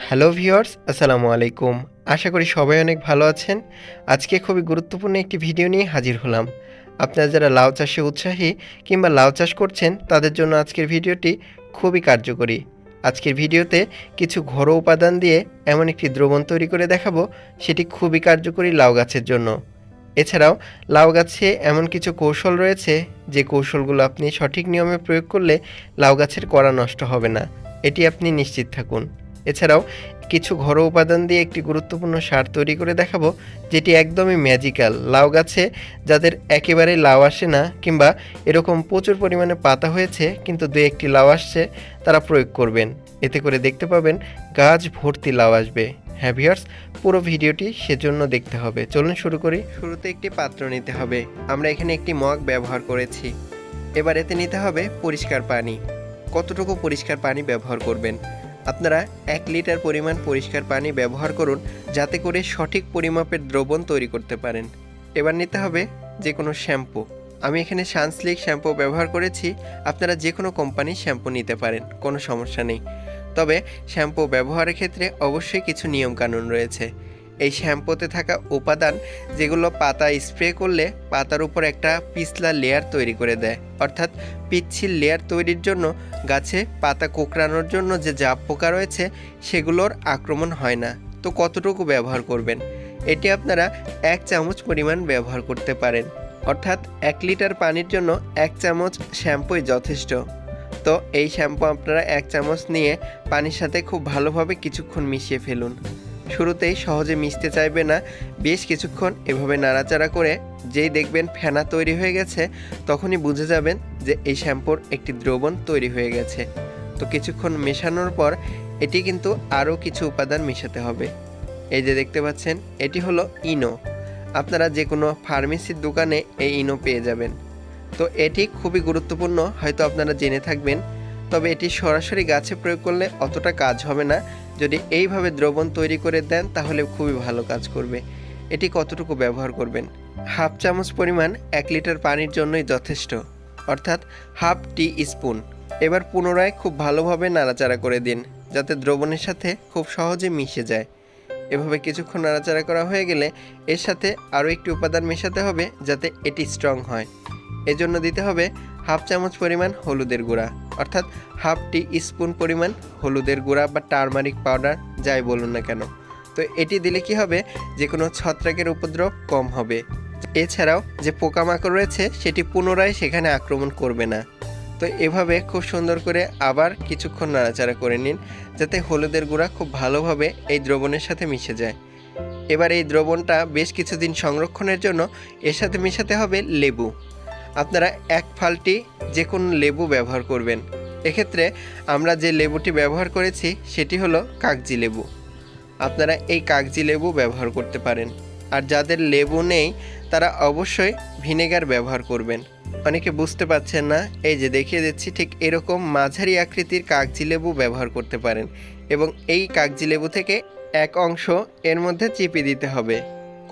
Hello viewers, আসসালামু আলাইকুম। আশা করি সবাই অনেক ভালো আছেন। আজকে খুবই গুরুত্বপূর্ণ একটি ভিডিও নিয়ে হাজির হলাম। আপনারা যারা লাউ চাষে উৎসাহী কিংবা লাউ চাষ করছেন তাদের জন্য আজকের ভিডিওটি খুবই কার্যকরী। আজকের ভিডিওতে কিছু ঘরোয়া উপাদান দিয়ে এমন একটি দ্রবণ তৈরি করে দেখাবো, সেটি খুবই কার্যকরী লাউ গাছের জন্য। এছাড়াও লাউ গাছে এমন কিছু কৌশল রয়েছে, যে কৌশলগুলো আপনি সঠিক নিয়মে প্রয়োগ করলে লাউ গাছের কড়া নষ্ট হবে না, এটি আপনি নিশ্চিত থাকুন। এছাড়াও কিছু ঘরোয়া উপাদান দিয়ে একটি গুরুত্বপূর্ণ সার তৈরি করে দেখাবো, যেটি একদমই ম্যাজিক্যাল। লাউ গাছে যাদের একেবারে লাউ আসে না কিংবা এরকম প্রচুর পরিমাণে পাতা হয়েছে কিন্তু দু একটি লাউ আসছে, তারা প্রয়োগ করবেন। এতে করে দেখতে পাবেন গাছ ভর্তি লাউ আসবে। হ্যাঁ ভিউয়ার্স, পুরো ভিডিওটি সেজন্য দেখতে হবে। চলুন শুরু করি। শুরুতে একটি পাত্র নিতে হবে। আমরা এখানে একটি মগ ব্যবহার করেছি। এবার এতে নিতে হবে পরিষ্কার পানি। কতটুকু পরিষ্কার পানি ব্যবহার করবেন? আপনারা 1 লিটার পরিমাণ পরিষ্কার পানি ব্যবহার করুন, যাতে করে সঠিক পরিমাপের দ্রবণ তৈরি করতে পারেন। এবার নিতে হবে যে কোনো শ্যাম্পু। আমি এখানে সানসিল্ক শ্যাম্পু ব্যবহার করেছি। আপনারা যে কোনো কোম্পানির শ্যাম্পু নিতে পারেন, কোনো সমস্যা নেই। তবে শ্যাম্পু ব্যবহারের ক্ষেত্রে অবশ্যই কিছু নিয়মকানুন রয়েছে। এই শ্যাম্পুতে থাকা উপাদান, যেগুলো পাতা স্প্রে করলে পাতার উপর একটা পিছলা লেয়ার তৈরি করে দেয়, অর্থাৎ পিচ্ছিল লেয়ার তৈরির জন্য গাছে পাতা কোঁকড়ানোর জন্য যে জাপ পোকা রয়েছে সেগুলোর আক্রমণ হয় না। তো কতটুকু ব্যবহার করবেন? এটি আপনারা 1 চামচ পরিমাণ ব্যবহার করতে পারেন, অর্থাৎ 1 লিটার পানির জন্য 1 চামচ শ্যাম্পুই যথেষ্ট। তো এই শ্যাম্পু আপনারা 1 চামচ নিয়ে পানির সাথে খুব ভালোভাবে কিছুক্ষণ মিশিয়ে ফেলুন। শুরুতেই সহজে মিশতে চাইবে না, বেশ কিছুক্ষণ এভাবে নাড়াচাড়া করে যেই দেখবেন ফেনা তৈরি হয়ে গেছে, তখনই বুঝে যাবেন যে এই শ্যাম্পুর একটি দ্রবণ তৈরি হয়ে গেছে। তো কিছুক্ষণ মেশানোর পর এটি কিন্তু আরও কিছু উপাদান মেশাতে হবে। এই যে দেখতে পাচ্ছেন, এটি হলো ইনো। আপনারা যে কোনো ফার্মেসির দোকানে এই ইনো পেয়ে যাবেন। তো এটি খুবই গুরুত্বপূর্ণ, হয়তো আপনারা জেনে থাকবেন। তবে এটি সরাসরি গাছে প্রয়োগ করলে অতটা কাজ হবে না। যদি এইভাবে দ্রবণ তৈরি করে দেন তাহলে খুবই ভালো কাজ করবে। এটি কতটুকু ব্যবহার করবেন? হাফ চামচ পরিমাণ 1 লিটার পানির জন্যই যথেষ্ট, অর্থাৎ হাফ টি স্পুন। এবার পুনরায় খুব ভালোভাবে নাড়াচাড়া করে দিন, যাতে দ্রবণের সাথে খুব সহজে মিশে যায়। এভাবে কিছুক্ষণ নাড়াচাড়া করা হয়ে গেলে এর সাথে আরও একটি উপাদান মেশাতে হবে, যাতে এটি স্ট্রং হয়। এজন্য দিতে হবে হাফ চামচ পরিমাণ হলুদের গুঁড়া, অর্থাৎ হাফ টি স্পুন পরিমাণ হলুদের গুঁড়া বা টারমারিক পাউডার, যাই বলুন না কেন। তো এটি দিলে কি হবে, যে কোনো ছত্রাকের উপদ্রব কম হবে। এছাড়াও যে পোকামাকড় রয়েছে সেটি পুনরায় সেখানে আক্রমণ করবে না। তো এভাবে খুব সুন্দর করে আবার কিছুক্ষণ নাড়াচাড়া করে নিন, যাতে হলুদের গুঁড়া খুব ভালোভাবে এই দ্রবণের সাথে মিশে যায়। এবার এই দ্রবণটা বেশ কিছুদিন সংরক্ষণের জন্য এর সাথে মেশাতে হবে লেবু। আপনারা 1 ফালটি যে কোনো লেবু ব্যবহার করবেন। এক্ষেত্রে আমরা যে লেবুটি ব্যবহার করেছি সেটি হলো কাগজি লেবু। আপনারা এই কাগজি লেবু ব্যবহার করতে পারেন। আর যাদের লেবু নেই তারা অবশ্যই ভিনেগার ব্যবহার করবেন। অনেকে বুঝতে পারছেন না, এই যে দেখিয়ে দিচ্ছি, ঠিক এরকম মাঝারি আকৃতির কাগজি লেবু ব্যবহার করতে পারেন। এবং এই কাগজি লেবু থেকে 1 অংশ এর মধ্যে চিপে দিতে হবে।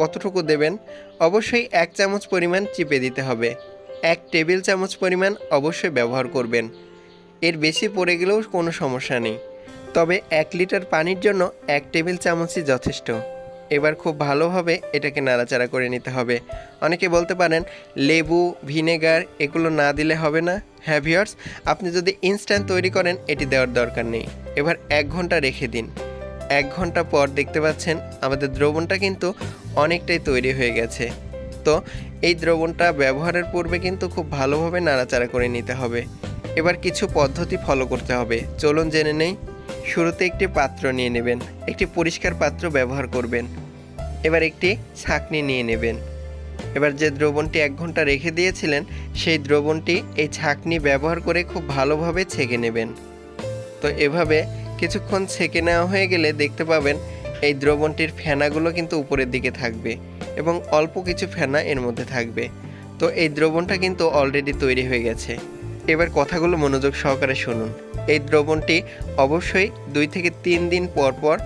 কতটুকু দেবেন? অবশ্যই 1 চামচ পরিমাণ চিপে দিতে হবে। 1 টেবিল চামচ পরিমাণ অবশ্যই ব্যবহার করবেন। এর বেশি পড়ে গেলেও কোনো সমস্যা নেই। তবে 1 লিটার পানির জন্য 1 টেবিল চামচই যথেষ্ট। এবার খুব ভালোভাবে এটাকে নাড়াচাড়া করে নিতে হবে। অনেকে বলতে পারেন লেবু, ভিনেগার এগুলো না দিলে হবে না। হ্যাঁ ভিউয়ার্স, আপনি যদি ইনস্ট্যান্ট তৈরি করেন এটি দেওয়ার দরকার নেই। এবার 1 ঘন্টা রেখে দিন। 1 ঘন্টা পর দেখতে পাচ্ছেন আমাদের দ্রবণটা কিন্তু অনেকটাই তৈরি হয়ে গেছে। তো এই দ্রবণটা ব্যবহারের পূর্বে কিন্তু খুব ভালোভাবে নাড়াচাড়া করে নিতে হবে। এবার কিছু পদ্ধতি ফলো করতে হবে, চলুন জেনে নেই। শুরুতে একটি পাত্র নিয়ে নেবেন, একটি পরিষ্কার পাত্র ব্যবহার করবেন। এবার একটি ছাঁকনি নিয়ে নেবেন। এবার যে দ্রবণটি 1 ঘন্টা রেখে দিয়েছিলেন সেই দ্রবণটি এই ছাঁকনি ব্যবহার করে খুব ভালোভাবে ছেঁকে নেবেন। তো এভাবে কিছুক্ষণ ছেঁকে নেওয়া হয়ে গেলে দেখতে পাবেন এই দ্রবণটির ফেনাগুলো কিন্তু উপরের দিকে থাকবে এবং অল্প কিছু ফেনা এর মধ্যে থাকবে। তো এই দ্রবণটা কিন্তু অলরেডি তৈরি হয়ে গেছে। এবার কথাগুলো মনোযোগ সহকারে শুনুন। এই দ্রবণটি অবশ্যই 2 থেকে 3 দিন পর পর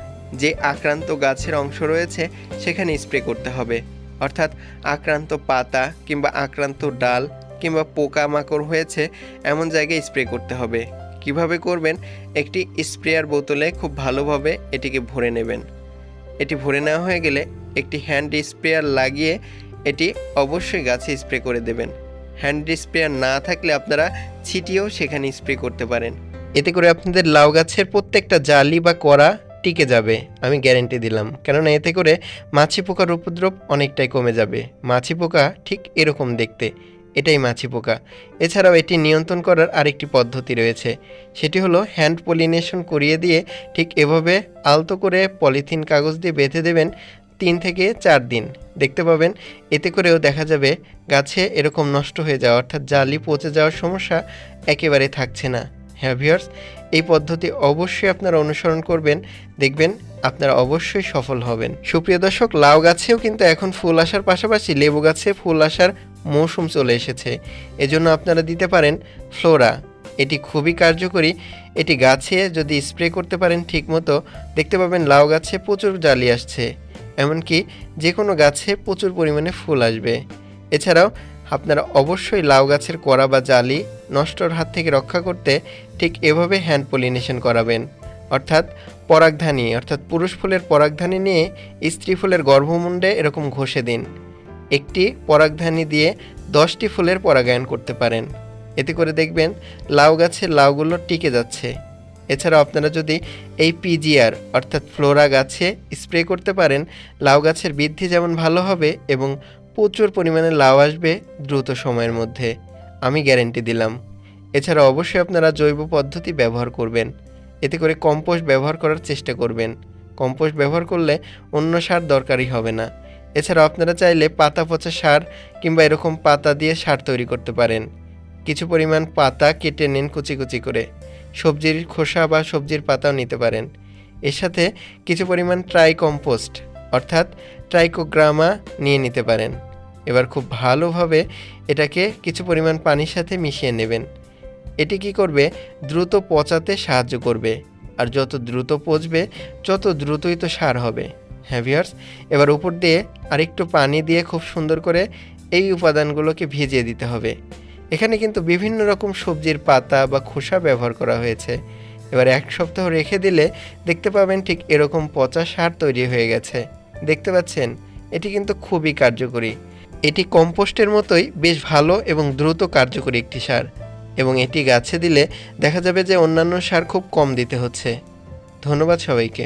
যে আক্রান্ত গাছের অংশ রয়েছে সেখানে স্প্রে করতে হবে, অর্থাৎ আক্রান্ত পাতা কিংবা আক্রান্ত ডাল কিংবা পোকামাকড় হয়েছে এমন জায়গায় স্প্রে করতে হবে। কিভাবে করবেন, একটি স্প্রেয়ার বোতলে খুব ভালোভাবে এটিকে ভরে নেবেন। এটি ভরে নেওয়া হয়ে গেলে একটি হ্যান্ড স্প্রেয়ার লাগিয়ে এটি অবশ্যই গাছে স্প্রে করে দেবেন। হ্যান্ড স্প্রেয়ার না থাকলে আপনারা ছিটিয়েও সেখানে স্প্রে করতে পারেন। এতে করে আপনাদের লাউ গাছের প্রত্যেকটা জালি বা কড়া টিকে যাবে, আমি গ্যারেন্টি দিলাম। কেননা এতে করে মাছি পোকার উপদ্রব অনেকটাই কমে যাবে। মাছি পোকা ঠিক এরকম দেখতে, এটাই মাছি পোকা। এছাড়াও এটি নিয়ন্ত্রণ করার আরেকটি পদ্ধতি রয়েছে, সেটি হলো হ্যান্ড পলিনেশন করিয়ে দিয়ে ঠিক এভাবে আলতো করে পলিথিন কাগজ দিয়ে বেঁধে দেবেন 3 থেকে 4 দিন। দেখতে পাবেন এতে করেও দেখা যাবে গাছে এরকম নষ্ট হয়ে যাওয়া অর্থাৎ জালি পচে যাওয়ার সমস্যা একেবারে থাকছে না। হ্যাঁ ভিউয়ার্স, এই পদ্ধতি অবশ্যই আপনারা অনুসরণ করবেন, দেখবেন আপনারা অবশ্যই সফল হবেন। সুপ্রিয় দর্শক, লাউ গাছেও কিন্তু এখন ফুল আসার পাশাপাশি লেবু গাছে ফুল আসার মৌসুম চলে এসেছে। এজন্য আপনারা দিতে পারেন ফ্লোরা। এটি খুবই কার্যকরী। এটি গাছে যদি স্প্রে করতে পারেন ঠিকমতো, দেখতে পাবেন লাউ গাছে প্রচুর জালি আসছে, এমনকি যে কোনো গাছে প্রচুর পরিমাণে ফুল আসবে। এছাড়াও আপনারা অবশ্যই লাউ গাছের কড়া বা জালি নষ্টর হাত থেকে রক্ষা করতে ঠিক এভাবে হ্যান্ড পলিনেশন করাবেন, অর্থাৎ পরাগধানী, অর্থাৎ পুরুষ ফুলের পরাগধানী নিয়ে স্ত্রী ফুলের গর্ভমুণ্ডে এরকম ঘষে দিন। একটি পরাগধানী দিয়ে 10টি ফুলের পরাগায়ন করতে পারেন। এতে করে দেখবেন লাউ গাছের লাউগুলো টিকে যাচ্ছে। এছাড়াও আপনারা যদি এই পিজিআর অর্থাৎ ফ্লোরা গাছে স্প্রে করতে পারেন, লাউ গাছের বৃদ্ধি যেমন ভালো হবে এবং প্রচুর পরিমাণে লাউ আসবে দ্রুত সময়ের মধ্যে, আমি গ্যারেন্টি দিলাম। এছাড়া অবশ্যই আপনারা জৈব পদ্ধতি ব্যবহার করবেন। এতে করে কম্পোস্ট ব্যবহার করার চেষ্টা করবেন। কম্পোস্ট ব্যবহার করলে অন্য সার দরকারই হবে না। এছাড়াও আপনারা চাইলে পাতা পচা সার কিংবা এরকম পাতা দিয়ে সার তৈরি করতে পারেন। কিছু পরিমাণ পাতা কেটে নিন কুচি কুচি করে, সবজির খোসা বা সবজির পাতাও নিতে পারেন। এর সাথে কিছু পরিমাণ ট্রাই কম্পোস্ট অর্থাৎ ট্রাইকোগ্রামা নিয়ে নিতে পারেন। এবার খুব ভালোভাবে এটাকে কিছু পরিমাণ পানির সাথে মিশিয়ে নেবেন। এটি কি করবে, দ্রুত পচাতে সাহায্য করবে, আর যত দ্রুত পচবে তত দ্রুতই তো সার হবে। হ্যাঁ ভিউয়ার্স, এবার উপর দিয়ে আরেকটু পানি দিয়ে খুব সুন্দর করে এই উপাদানগুলোকে ভিজিয়ে দিতে হবে। এখানে কিন্তু বিভিন্ন রকম সবজির পাতা বা খোসা ব্যবহার করা হয়েছে। এবার 1 সপ্তাহ রেখে দিলে দেখতে পাবেন ঠিক এরকম পচা সার তৈরি হয়ে গেছে। দেখতে পাচ্ছেন, এটি কিন্তু খুবই কার্যকরী। এটি কম্পোস্টের মতোই বেশ ভালো এবং দ্রুত কার্যকরী একটি সার, এবং এটি গাছে দিলে দেখা যাবে যে অন্যান্য সার খুব কম দিতে হচ্ছে। ধন্যবাদ সবাইকে।